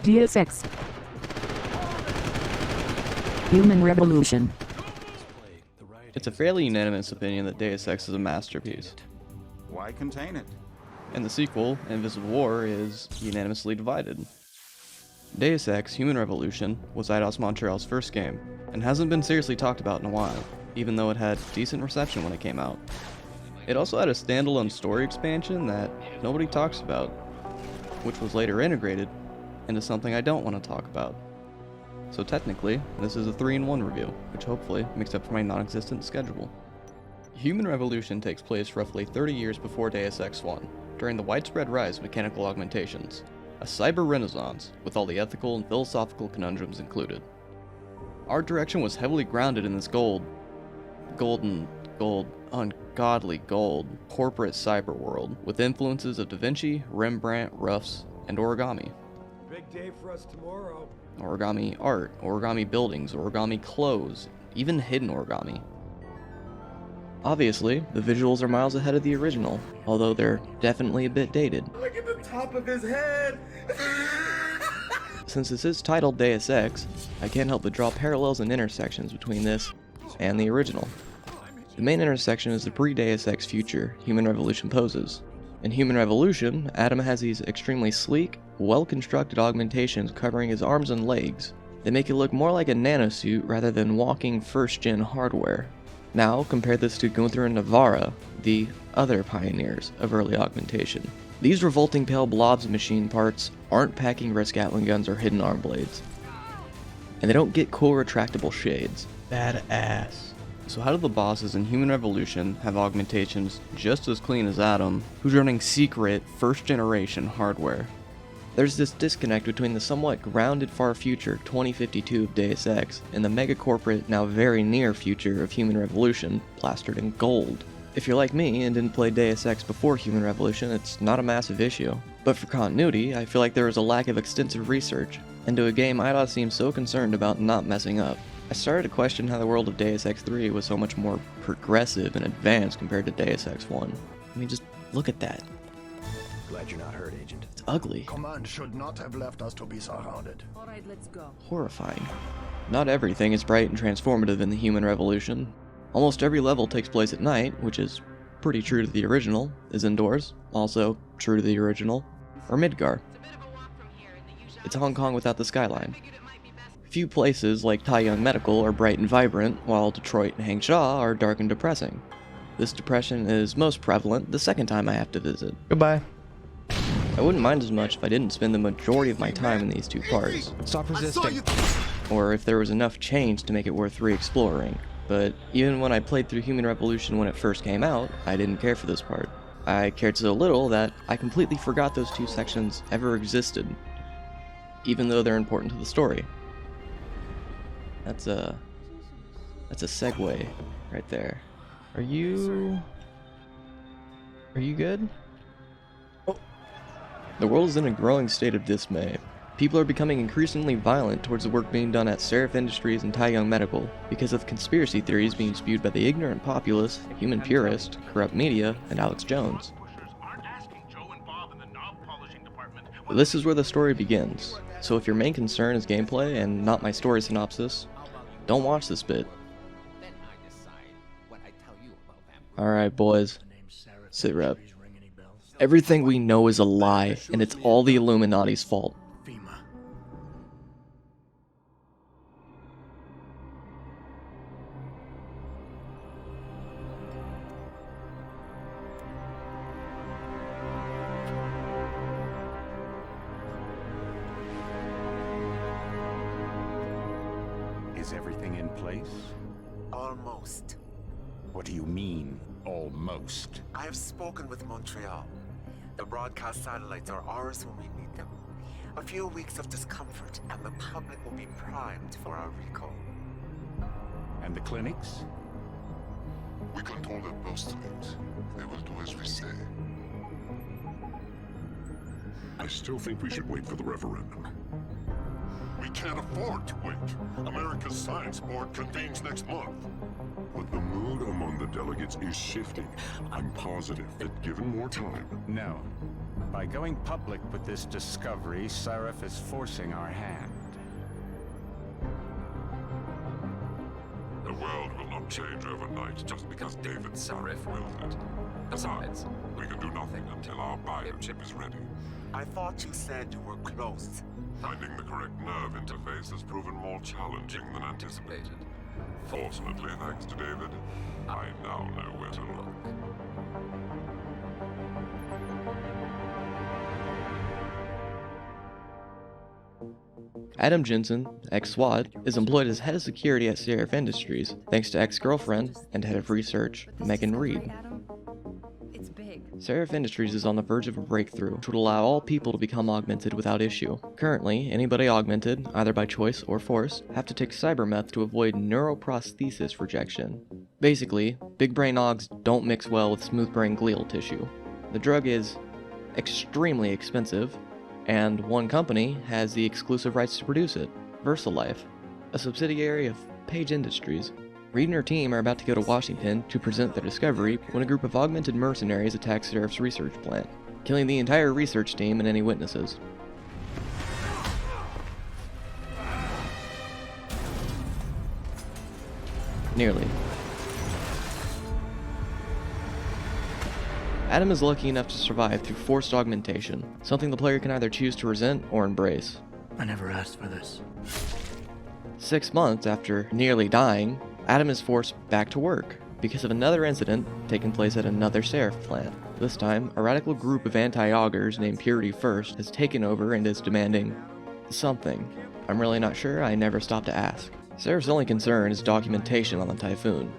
Deus Ex. Human Revolution. It's a fairly unanimous opinion that Deus Ex is a masterpiece. Why contain it? And the sequel, Invisible War, is unanimously divided. Deus Ex Human Revolution was Eidos Montreal's first game, and hasn't been seriously talked about in a while, even though it had decent reception when it came out. It also had a standalone story expansion that nobody talks about, which was later integrated into something I don't want to talk about. So technically, this is a 3-in-1 review, which hopefully makes up for my non-existent schedule. Human Revolution takes place roughly 30 years before Deus Ex 1, during the widespread rise of mechanical augmentations, a cyber renaissance with all the ethical and philosophical conundrums included. Art direction was heavily grounded in this ungodly gold, corporate cyber world, with influences of Da Vinci, Rembrandt, Ruffs, and origami. Big day for us tomorrow. Origami art, origami buildings, origami clothes, even hidden origami. Obviously, the visuals are miles ahead of the original, although they're definitely a bit dated. Look at the top of his head! Since this is titled Deus Ex, I can't help but draw parallels and intersections between this and the original. The main intersection is the pre-Deus Ex future Human Revolution poses. In Human Revolution, Adam has these extremely sleek, well-constructed augmentations covering his arms and legs. They make it look more like a nanosuit rather than walking first-gen hardware. Now, compare this to Gunther and Navarra, the other pioneers of early augmentation. These revolting pale blobs of machine parts aren't packing wrist Gatling guns or hidden arm blades. And they don't get cool retractable shades. Badass. So how do the bosses in Human Revolution have augmentations just as clean as Adam, who's running secret, first-generation hardware? There's this disconnect between the somewhat grounded far future 2052 of Deus Ex and the mega-corporate, now very near future of Human Revolution, plastered in gold. If you're like me and didn't play Deus Ex before Human Revolution, it's not a massive issue. But for continuity, I feel like there was a lack of extensive research into a game Eidos seems so concerned about not messing up. I started to question how the world of Deus Ex 3 was so much more progressive and advanced compared to Deus Ex 1. I mean, just look at that. Glad you're not hurt, Agent. It's ugly. Command should not have left us to be surrounded. All right, let's go. Horrifying. Not everything is bright and transformative in the Human Revolution. Almost every level takes place at night, which is pretty true to the original, is indoors, also true to the original, or Midgar. It's Hong Kong without the skyline. Few places like Taiyang Medical are bright and vibrant, while Detroit and Hangsha are dark and depressing. This depression is most prevalent the second time I have to visit. Goodbye. I wouldn't mind as much if I didn't spend the majority of my time in these two parts, Stop resisting. or if there was enough change to make it worth re-exploring. But even when I played through Human Revolution when it first came out, I didn't care for this part. I cared so little that I completely forgot those two sections ever existed, even though they're important to the story. That's a segue right there. Are you good? Oh. The world is in a growing state of dismay. People are becoming increasingly violent towards the work being done at Seraph Industries and Taiyang Medical because of conspiracy theories being spewed by the ignorant populace, human purist, corrupt media, and Alex Jones. But this is where the story begins, so if your main concern is gameplay and not my story synopsis, don't watch this bit. Alright boys, sit rep. Everything we know is a lie, and it's all the Illuminati's fault. Is everything in place? Almost. What do you mean, almost? I have spoken with Montreal. The broadcast satellites are ours when we need them. A few weeks of discomfort and the public will be primed for our recall. And the clinics? We control the postulates. They will do as we say. I still think we should wait for the referendum. We can't afford to wait. America's Science Board convenes next month. But the mood among the delegates is shifting. I'm positive that given more time... No. By going public with this discovery, Sarif is forcing our hand. The world will not change overnight just because David Sarif willed it. Besides, we can do nothing until our biochip is ready. I thought you said you were close. Finding the correct nerve interface has proven more challenging than anticipated. Fortunately, thanks to David, I now know where to look. Adam Jensen, ex-SWAT, is employed as head of security at Sarif Industries, thanks to ex-girlfriend and head of research, Megan Reed. It's big. Sarif Industries is on the verge of a breakthrough which would allow all people to become augmented without issue. Currently, anybody augmented, either by choice or force, have to take cybermeth to avoid neuroprosthesis rejection. Basically, big brain augs don't mix well with smooth brain glial tissue. The drug is extremely expensive, and one company has the exclusive rights to produce it, VersaLife, a subsidiary of Page Industries. Reed and her team are about to go to Washington to present their discovery when a group of augmented mercenaries attacks Sarif's research plant, killing the entire research team and any witnesses. Nearly. Adam is lucky enough to survive through forced augmentation, something the player can either choose to resent or embrace. I never asked for this. 6 months after nearly dying, Adam is forced back to work because of another incident taking place at another Sarif plant. This time, a radical group of anti-augers named Purity First has taken over and is demanding something. I'm really not sure, I never stopped to ask. Sarif's only concern is documentation on the Typhoon.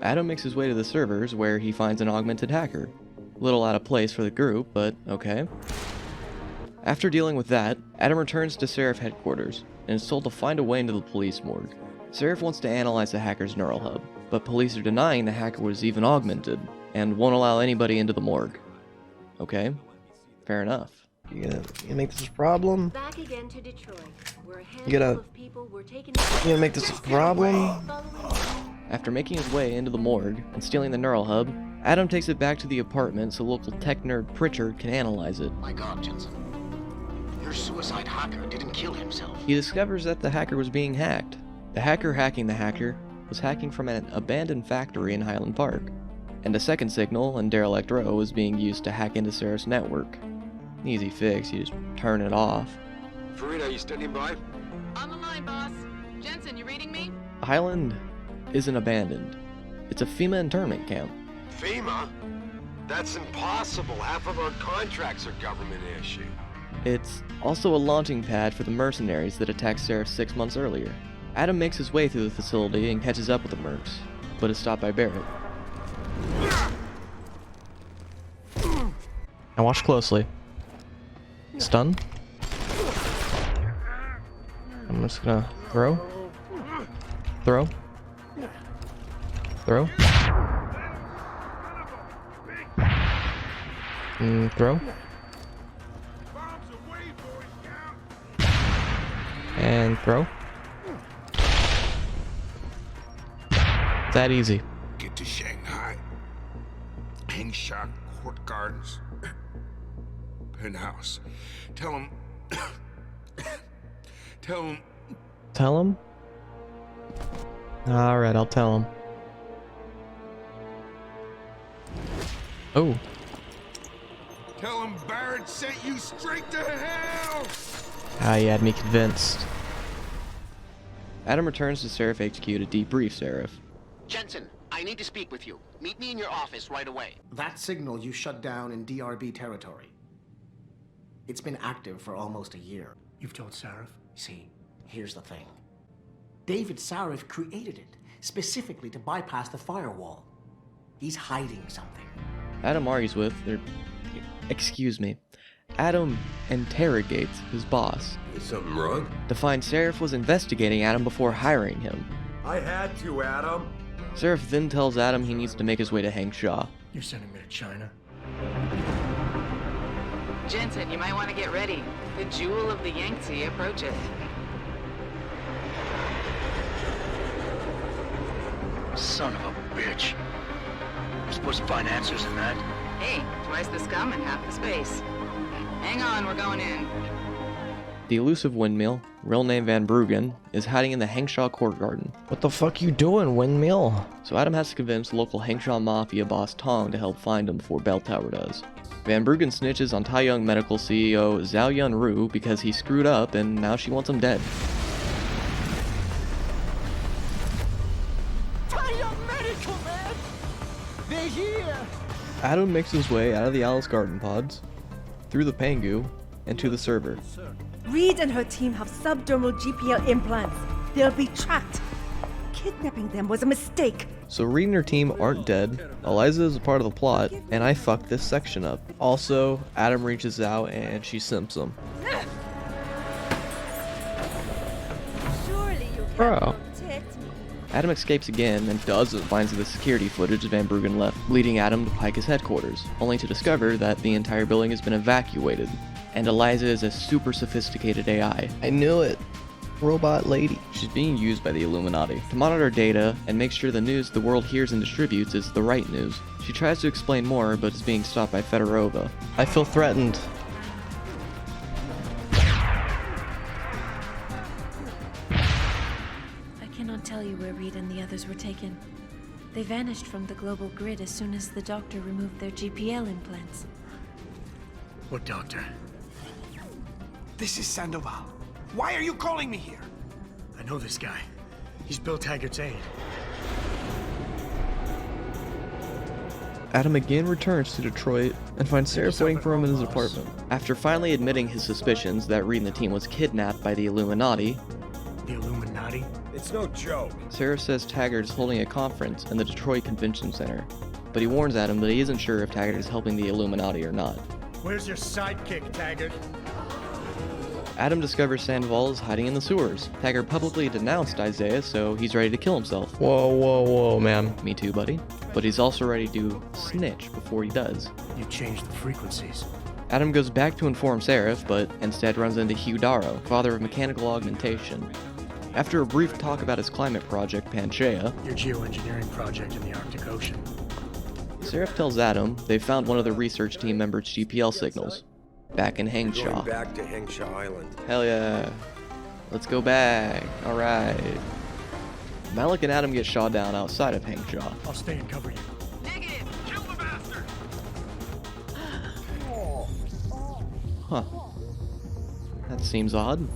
Adam makes his way to the servers where he finds an augmented hacker. Little out of place for the group, but okay. After dealing with that, Adam returns to Sarif headquarters and is told to find a way into the police morgue. Sarif wants to analyze the hacker's neural hub, but police are denying the hacker was even augmented and won't allow anybody into the morgue. Okay, fair enough. You gonna make this a problem? Back again to Detroit, where a You gonna- handful of people were taken. You gonna make this a problem? After making his way into the morgue and stealing the neural hub, Adam takes it back to the apartment so local tech nerd Pritchard can analyze it. My God, Jensen. Your suicide hacker didn't kill himself. He discovers that the hacker was being hacked. The hacker hacking the hacker was hacking from an abandoned factory in Highland Park, and a second signal in Derelict Row was being used to hack into Sarif's network. Easy fix, you just turn it off. Farid, are you standing by? On the line, boss. Jensen, you reading me? Highland isn't abandoned. It's a FEMA internment camp. FEMA? That's impossible. Half of our contracts are government issue. It's also a launching pad for the mercenaries that attacked Sarif 6 months earlier. Adam makes his way through the facility and catches up with the mercs, but is stopped by Barrett. Now watch closely. Stun. I'm just gonna throw. Throw. Throw. Throw. And throw. That easy. Get to Shanghai. Hengsha Court Gardens. Penthouse. Tell him. Tell him. Tell him? Alright, I'll tell him. Oh. Tell him Barrett sent you straight to hell! Ah, you had me convinced. Adam returns to Sarif HQ to debrief Sarif. Jensen, I need to speak with you. Meet me in your office right away. That signal you shut down in DRB territory. It's been active for almost a year. You've told Sarif? See, here's the thing. David Sarif created it, specifically to bypass the firewall. He's hiding something. Adam argues with, excuse me. Adam interrogates his boss. Is something wrong? To find Sarif was investigating Adam before hiring him. I had to, Adam. Sarif then tells Adam he needs to make his way to Hengsha. You're sending me to China? Jensen, you might want to get ready. The jewel of the Yangtze approaches. Son of a bitch. You're supposed to find answers in that. Hey, twice the scum and half the space. Hang on, we're going in. The elusive windmill, real name Van Bruggen, is hiding in the Hengshaw court garden. What the fuck you doing, windmill? So Adam has to convince local Hengshaw mafia boss Tong to help find him before Bell Tower does. Van Bruggen snitches on Taeyong Medical CEO Zhao Yunru because he screwed up and now she wants him dead. Taeyong Medical, man! They're here! Adam makes his way out of the Alice Garden pods, through the Pangu, and to the server. Reed and her team have subdermal GPL implants. They'll be tracked. Kidnapping them was a mistake. So Reed and her team aren't dead, Eliza is a part of the plot, and I fucked this section up. Also, Adam reaches out and she simps him. Surely you Bro. can't protect me. Adam escapes again and finds the security footage Van Bruggen left, leading Adam to Pike's headquarters, only to discover that the entire building has been evacuated, and Eliza is a super sophisticated AI. I knew it. Robot lady. She's being used by the Illuminati to monitor data and make sure the news the world hears and distributes is the right news. She tries to explain more, but is being stopped by Fedorova. I feel threatened. I cannot tell you where Reed and the others were taken. They vanished from the global grid as soon as the doctor removed their GPL implants. What doctor? This is Sandoval. Why are you calling me here? I know this guy. He's Bill Taggart's aide. Adam again returns to Detroit and finds Seraph waiting for him in his apartment. After finally admitting his suspicions that Reed and the team was kidnapped by the Illuminati, The Illuminati? It's no joke. Seraph says Taggart is holding a conference in the Detroit Convention Center, but he warns Adam that he isn't sure if Taggart is helping the Illuminati or not. Where's your sidekick, Taggart? Adam discovers Sandoval is hiding in the sewers. Taggart publicly denounced Isaiah, so he's ready to kill himself. Whoa, man. Me too, buddy. But he's also ready to snitch before he does. You changed the frequencies. Adam goes back to inform Seraph, but instead runs into Hugh Darrow, father of mechanical augmentation. After a brief talk about his climate project, Panchaea, Your geoengineering project in the Arctic Ocean. Seraph tells Adam they found one of the research team members' GPL signals, back in Going Hengshaw. back to Hengshaw Island. Hell yeah. Let's go back. Alright. Malik and Adam get shot down outside of Hengshaw. I'll stay and cover you. Negative! Kill the bastard! Huh. That seems odd.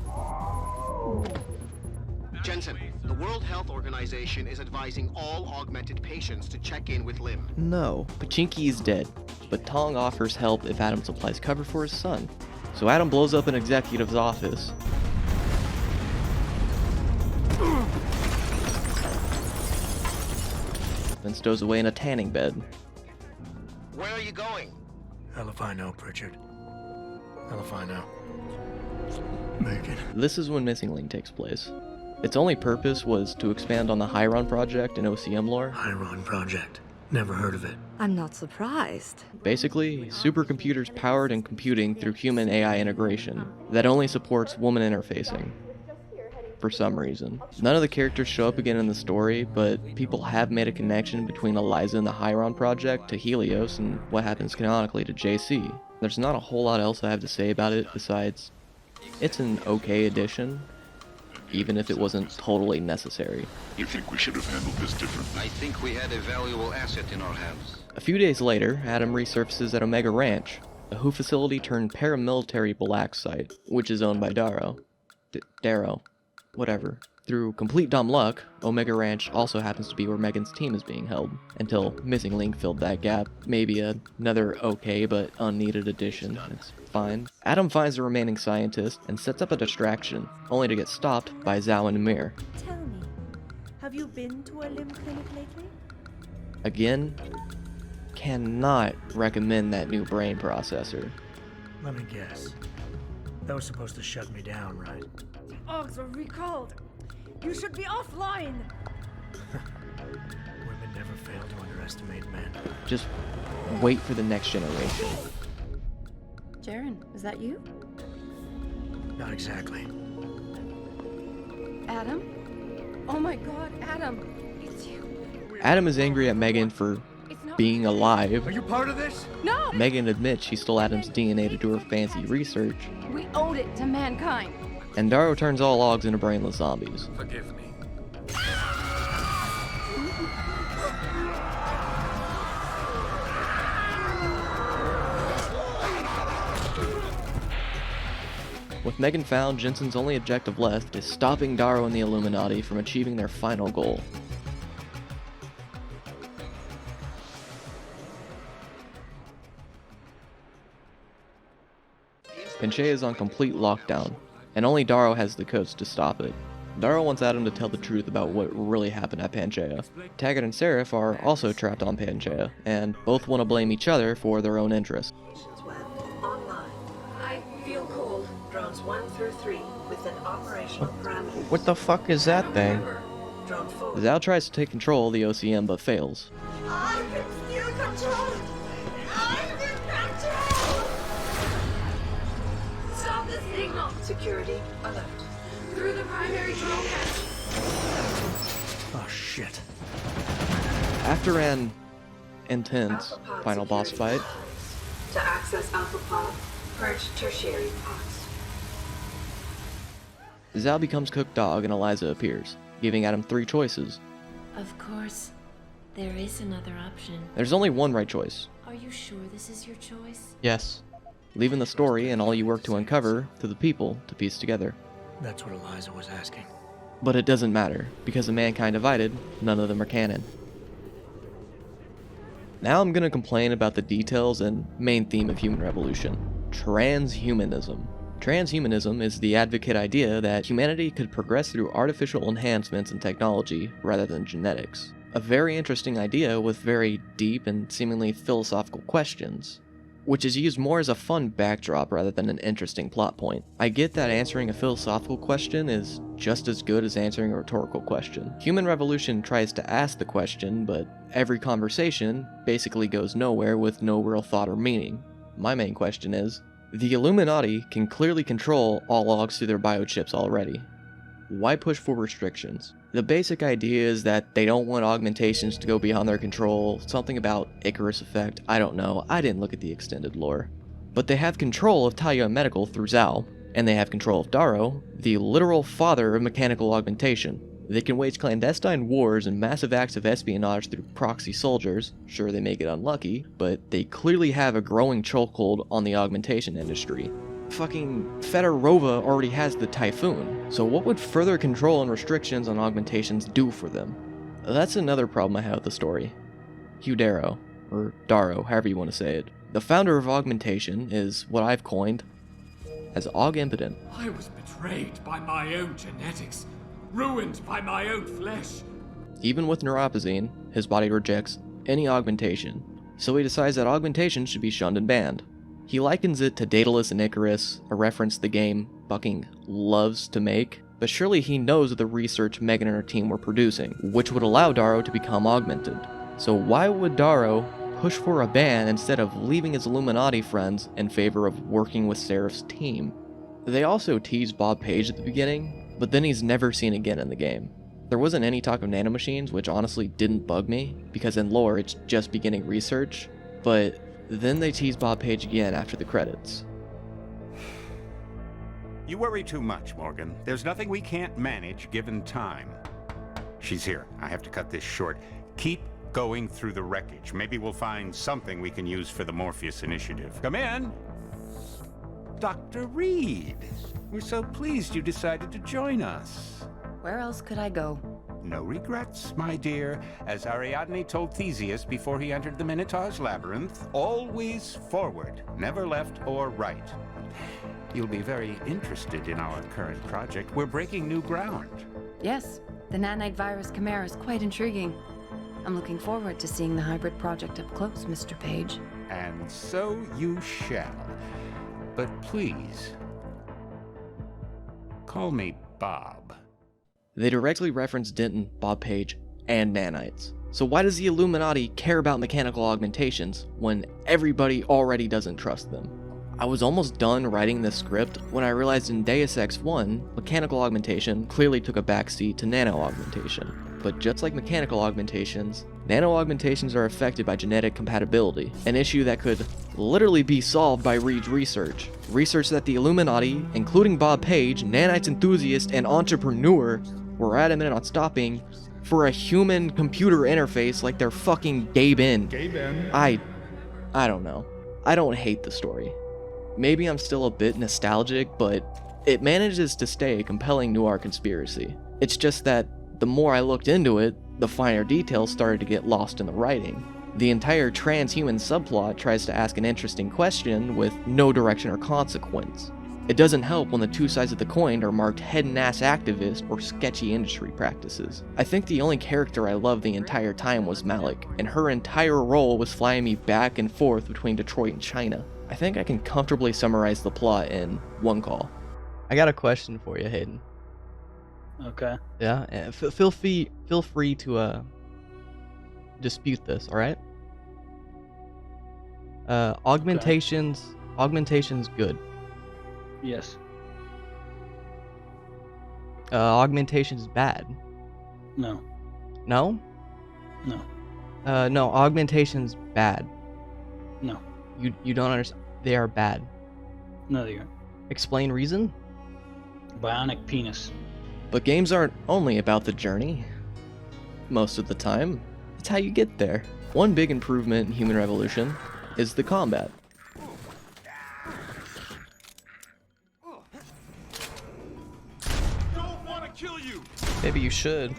Jensen, the World Health Organization is advising all augmented patients to check in with Lim. No, Pachinki is dead, but Tong offers help if Adam supplies cover for his son. So Adam blows up an executive's office. Then stows away in a tanning bed. Where are you going? Hell if I know, Pritchard. Hell if I know. Make it. This is when Missing Link takes place. Its only purpose was to expand on the Hyron project in OCM lore. Hyron project. Never heard of it. I'm not surprised. Basically, supercomputers powered and computing through human AI integration that only supports woman interfacing. For some reason. None of the characters show up again in the story, but people have made a connection between Eliza and the Hyron project to Helios and what happens canonically to JC. There's not a whole lot else I have to say about it besides it's an okay addition, even if it wasn't totally necessary. You think we should have handled this differently? I think we had a valuable asset in our hands. A few days later, Adam resurfaces at Omega Ranch, a Who facility turned paramilitary black site, which is owned by Darrow. Darrow. Whatever. Through complete dumb luck, Omega Ranch also happens to be where Megan's team is being held, until Missing Link filled that gap. Maybe another okay but unneeded addition. It's fine. Adam finds the remaining scientist and sets up a distraction, only to get stopped by Zhao and Amir. Tell me, have you been to a limb clinic lately? Again, cannot recommend that new brain processor. Let me guess. That was supposed to shut me down, right? The Augs were recalled. You should be offline. Women never fail to underestimate men. Just wait for the next generation. Jaren, is that you? Not exactly. Adam? Oh my god, Adam! It's you. Adam is angry at Megan for being alive. Are you part of this? No! Megan admits she stole Adam's DNA to do her fancy research. We owed it to mankind. And Darrow turns all logs into brainless zombies. Forgive me. With Megan found, Jensen's only objective left is stopping Darrow and the Illuminati from achieving their final goal. Panchea is on complete lockdown, and only Darrow has the codes to stop it. Darrow wants Adam to tell the truth about what really happened at Panchea. Taggart and Seraph are also trapped on Panchea, and both want to blame each other for their own interests. I feel cold. Drones 1 through 3 within operational parameters. What the fuck is that thing? Drone 4. Zhao tries to take control of the OCM but fails. I can still control. I'm in control. Stop the signal. Security alert. Through the primary drone hatch. Oh shit. After an intense final boss fight, To access Alpha Pod, purge tertiary pods. Zhao becomes cooked dog and Eliza appears, giving Adam 3 choices. Of course, there is another option. There's only one right choice. Are you sure this is your choice? Yes. Leaving the story and all you work to uncover to the people to piece together. That's what Eliza was asking. But it doesn't matter, because of Mankind Divided, none of them are canon. Now I'm gonna complain about the details and main theme of human revolution: transhumanism. Transhumanism is the advocate idea that humanity could progress through artificial enhancements in technology rather than genetics. A very interesting idea with very deep and seemingly philosophical questions, which is used more as a fun backdrop rather than an interesting plot point. I get that answering a philosophical question is just as good as answering a rhetorical question. Human Revolution tries to ask the question, but every conversation basically goes nowhere with no real thought or meaning. My main question is, the Illuminati can clearly control all logs through their biochips already. Why push for restrictions? The basic idea is that they don't want augmentations to go beyond their control, something about Icarus effect, I don't know, I didn't look at the extended lore. But they have control of Talia Medical through Zhao, and they have control of Darrow, the literal father of mechanical augmentation. They can wage clandestine wars and massive acts of espionage through proxy soldiers. Sure, they may get unlucky, but they clearly have a growing chokehold on the augmentation industry. Fucking Fedorova already has the Typhoon, so what would further control and restrictions on augmentations do for them? That's another problem I have with the story. Hugh Darrow, or Darrow, however you want to say it. The founder of augmentation is what I've coined as aug-impotent. I was betrayed by my own genetics, ruined by my own flesh. Even with neuropazine, his body rejects any augmentation, so he decides that augmentation should be shunned and banned. He likens it to Daedalus and Icarus, a reference the game fucking loves to make, but surely he knows of the research Megan and her team were producing, which would allow Darrow to become augmented. So why would Darrow push for a ban instead of leaving his Illuminati friends in favor of working with Seraph's team? They also tease Bob Page at the beginning, but then he's never seen again in the game. There wasn't any talk of nanomachines, which honestly didn't bug me, because in lore it's just beginning research, but then they tease Bob Page again after the credits. You worry too much, Morgan. There's nothing we can't manage given time. She's here. I have to cut this short. Keep going through the wreckage. Maybe we'll find something we can use for the Morpheus initiative. Come in. Dr. Reed. We're so pleased you decided to join us. Where else could I go? No regrets, my dear. As Ariadne told Theseus before he entered the Minotaur's labyrinth, always forward, never left or right. You'll be very interested in our current project. We're breaking new ground. Yes, the nanite virus chimera is quite intriguing. I'm looking forward to seeing the hybrid project up close, Mr. Page. And so you shall. But please, call me Bob. They directly reference Denton, Bob Page, and nanites. So why does the Illuminati care about mechanical augmentations when everybody already doesn't trust them? I was almost done writing this script when I realized in Deus Ex 1, mechanical augmentation clearly took a backseat to nano augmentation. But just like mechanical augmentations, Nano-augmentations are affected by genetic compatibility, an issue that could literally be solved by Reed's research. Research that the Illuminati, including Bob Page, nanites enthusiast and entrepreneur, were adamant on stopping for a human-computer interface like they're fucking Gabe in. I don't know. I don't hate the story. Maybe I'm still a bit nostalgic, but it manages to stay a compelling noir conspiracy. It's just that the more I looked into it, the finer details started to get lost in the writing. The entire transhuman subplot tries to ask an interesting question with no direction or consequence. It doesn't help when the two sides of the coin are marked head and ass activist or sketchy industry practices. I think the only character I loved the entire time was Malik, and her entire role was flying me back and forth between Detroit and China. I think I can comfortably summarize the plot in one call. I got a question for you, Hayden. Okay. Yeah, feel free to dispute this, all right? Augmentations good. Yes. Augmentations bad. No. No? No. No, augmentations bad. No. You don't understand. They are bad. No, they aren't. Explain reason? Bionic penis. But games aren't only about the journey. Most of the time, it's how you get there. One big improvement in Human Revolution is the combat. Maybe you should.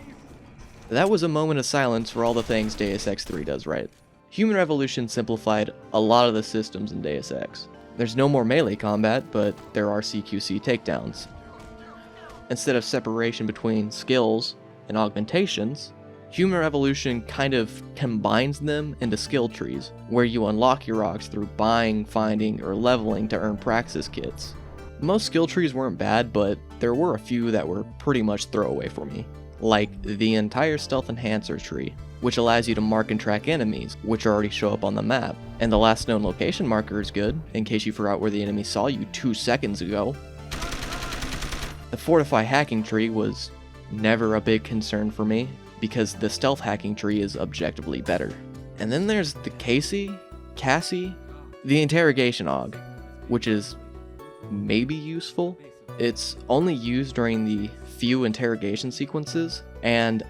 That was a moment of silence for all the things Deus Ex 3 does right. Human Revolution simplified a lot of the systems in Deus Ex. There's no more melee combat, but there are CQC takedowns. Instead of separation between skills and augmentations, Human Revolution kind of combines them into skill trees, where you unlock your rocks through buying, finding, or leveling to earn praxis kits. Most skill trees weren't bad, but there were a few that were pretty much throwaway for me. Like the entire Stealth Enhancer tree, which allows you to mark and track enemies, which already show up on the map. And the last known location marker is good, in case you forgot where the enemy saw you 2 seconds ago. The Fortify hacking tree was never a big concern for me, because the stealth hacking tree is objectively better. And then there's the Cassie, the interrogation aug, which is maybe useful. It's only used during the few interrogation sequences, and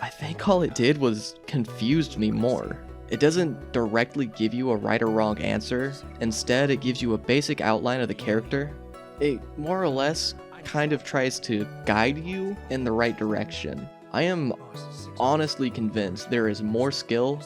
I think all it did was confused me more. It doesn't directly give you a right or wrong answer, instead it gives you a basic outline of the character. It more or less kind of tries to guide you in the right direction. I am honestly convinced there is more skill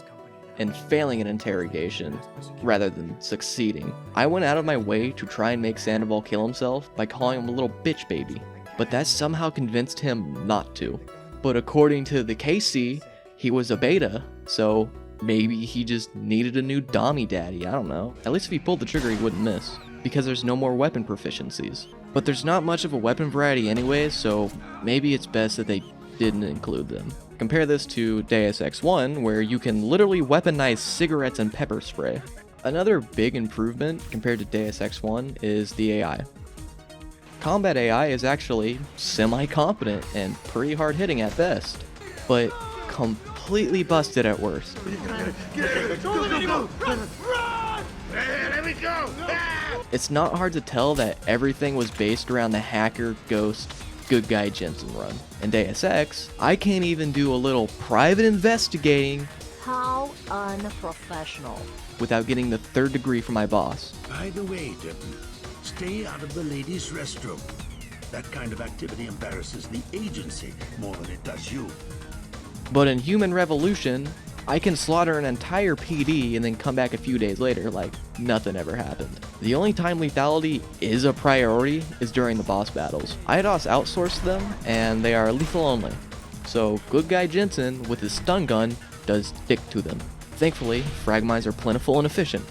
in failing an interrogation rather than succeeding. I went out of my way to try and make Sandoval kill himself by calling him a little bitch baby, but that somehow convinced him not to. But according to the KC, he was a beta, so maybe he just needed a new Dommy daddy, I don't know. At least if he pulled the trigger he wouldn't miss, because there's no more weapon proficiencies. But there's not much of a weapon variety anyway, so maybe it's best that they didn't include them. Compare this to Deus Ex 1, where you can literally weaponize cigarettes and pepper spray. Another big improvement compared to Deus Ex 1 is the AI. Combat AI is actually semi-competent and pretty hard-hitting at best, but completely busted at worst. It's not hard to tell that everything was based around the hacker, ghost, good guy Jensen run. In Deus Ex, I can't even do a little private investigating. How unprofessional. Without getting the 3rd degree from my boss. By the way, Devin, stay out of the ladies' restroom. That kind of activity embarrasses the agency more than it does you. But in Human Revolution, I can slaughter an entire PD and then come back a few days later like nothing ever happened. The only time lethality is a priority is during the boss battles. IDOS outsourced them, and they are lethal only. So good guy Jensen with his stun gun does stick to them. Thankfully, frag mines are plentiful and efficient.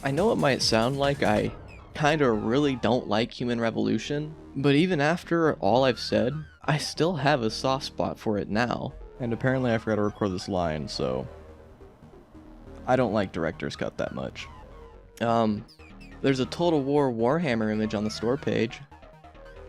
I know it might sound like I kinda really don't like Human Revolution, but even after all I've said, I still have a soft spot for it now. And apparently I forgot to record this line, so I don't like Director's Cut that much. There's a Total War Warhammer image on the store page.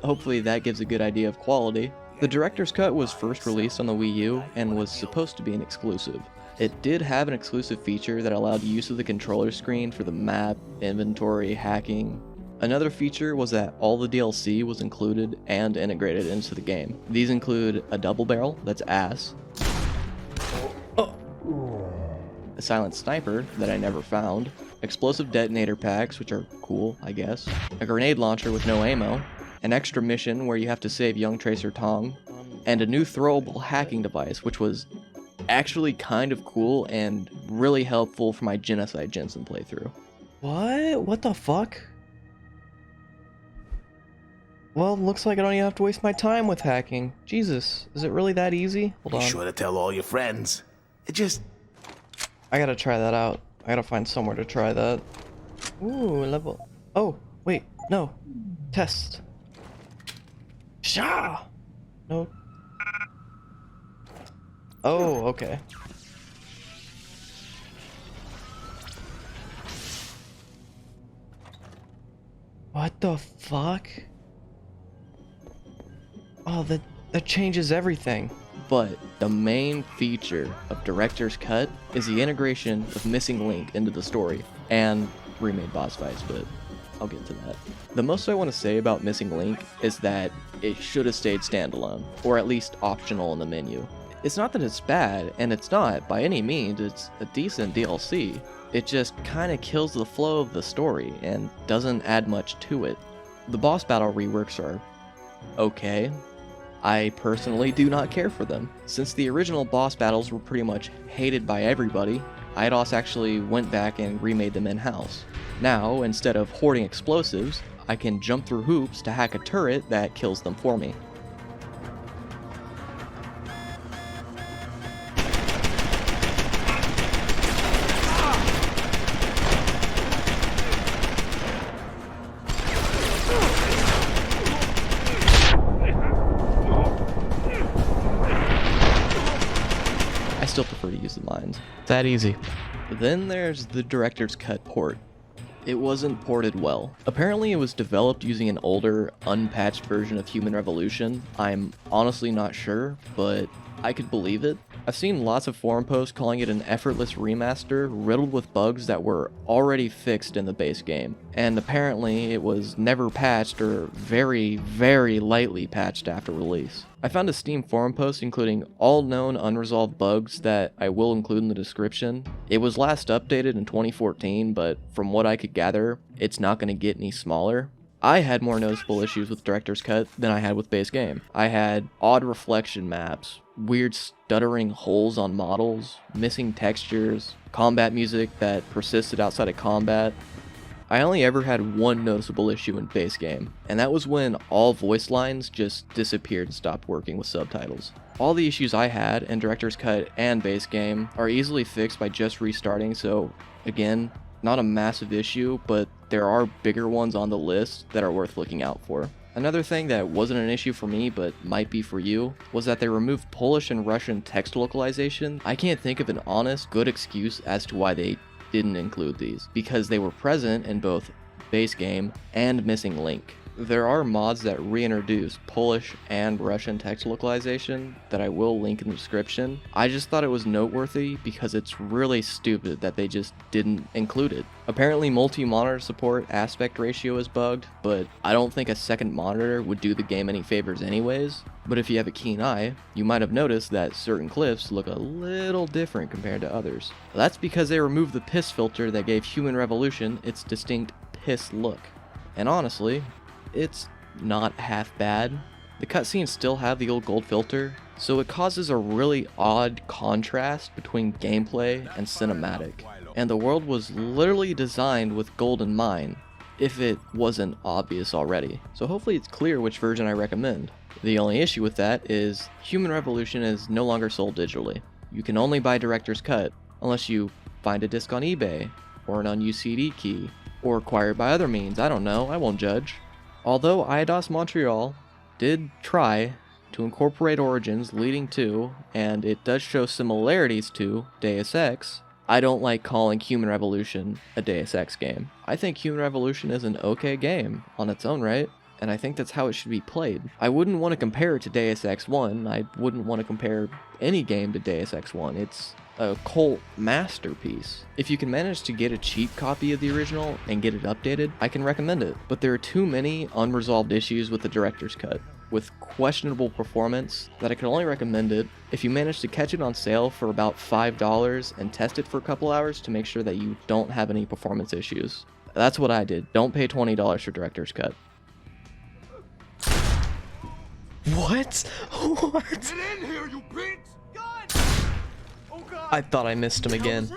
Hopefully that gives a good idea of quality. The director's cut was first released on the Wii U and was supposed to be an exclusive. It did have an exclusive feature that allowed use of the controller screen for the map, inventory, hacking. Another feature was that all the DLC was included and integrated into the game. These include a double barrel, that's ass, a silent sniper that I never found, explosive detonator packs, which are cool, I guess, a grenade launcher with no ammo, an extra mission where you have to save young Tracer Tong, and a new throwable hacking device, which was actually kind of cool and really helpful for my Genocide Jensen playthrough. What? What the fuck? Well, looks like I don't even have to waste my time with hacking. Jesus, is it really that easy? Hold on. Be sure to tell all your friends. I gotta try that out. I gotta find somewhere to try that. Ooh, level. Oh, wait, no. Test. Sha! No. Oh, okay. What the fuck? Oh, that changes everything. But the main feature of Director's Cut is the integration of Missing Link into the story, and remade boss fights, but I'll get to that. The most I want to say about Missing Link is that it should have stayed standalone, or at least optional in the menu. It's not that it's bad, and it's not, by any means, it's a decent DLC. It just kinda kills the flow of the story, and doesn't add much to it. The boss battle reworks are okay. I personally do not care for them. Since the original boss battles were pretty much hated by everybody, Eidos actually went back and remade them in-house. Now, instead of hoarding explosives, I can jump through hoops to hack a turret that kills them for me. I still prefer to use the mines. That easy. Then there's the Director's Cut port. It wasn't ported well. Apparently it was developed using an older, unpatched version of Human Revolution. I'm honestly not sure, but I could believe it. I've seen lots of forum posts calling it an effortless remaster riddled with bugs that were already fixed in the base game. And apparently it was never patched or very, very lightly patched after release. I found a Steam forum post including all known unresolved bugs that I will include in the description. It was last updated in 2014, but from what I could gather, it's not going to get any smaller. I had more noticeable issues with Director's Cut than I had with base game. I had odd reflection maps, weird stuttering holes on models, missing textures, combat music that persisted outside of combat. I only ever had one noticeable issue in base game, and that was when all voice lines just disappeared and stopped working with subtitles. All the issues I had in Director's Cut and base game are easily fixed by just restarting, so again, not a massive issue, but there are bigger ones on the list that are worth looking out for. Another thing that wasn't an issue for me, but might be for you, was that they removed Polish and Russian text localization. I can't think of an honest, good excuse as to why they didn't include these, because they were present in both base game and Missing Link. There are mods that reintroduce Polish and Russian text localization that I will link in the description. I just thought it was noteworthy because it's really stupid that they just didn't include it. Apparently multi-monitor support aspect ratio is bugged, but I don't think a second monitor would do the game any favors anyways. But if you have a keen eye, you might have noticed that certain clips look a little different compared to others. That's because they removed the piss filter that gave Human Revolution its distinct piss look. And honestly, it's not half bad. The cutscenes still have the old gold filter, so it causes a really odd contrast between gameplay and cinematic. And the world was literally designed with gold in mind, if it wasn't obvious already. So hopefully it's clear which version I recommend. The only issue with that is Human Revolution is no longer sold digitally. You can only buy Director's Cut unless you find a disc on eBay, or an unused CD key, or acquire it by other means. I don't know, I won't judge. Although Eidos Montreal did try to incorporate origins leading to, and it does show similarities to, Deus Ex, I don't like calling Human Revolution a Deus Ex game. I think Human Revolution is an okay game on its own right. and I think that's how it should be played. I wouldn't want to compare it to Deus Ex 1, I wouldn't want to compare any game to Deus Ex 1, it's a cult masterpiece. If you can manage to get a cheap copy of the original and get it updated, I can recommend it. But there are too many unresolved issues with the director's cut, with questionable performance, that I can only recommend it if you manage to catch it on sale for about $5 and test it for a couple hours to make sure that you don't have any performance issues. That's what I did. Don't pay $20 for director's cut. What? What? Get in here, you bitch! I thought I missed him again.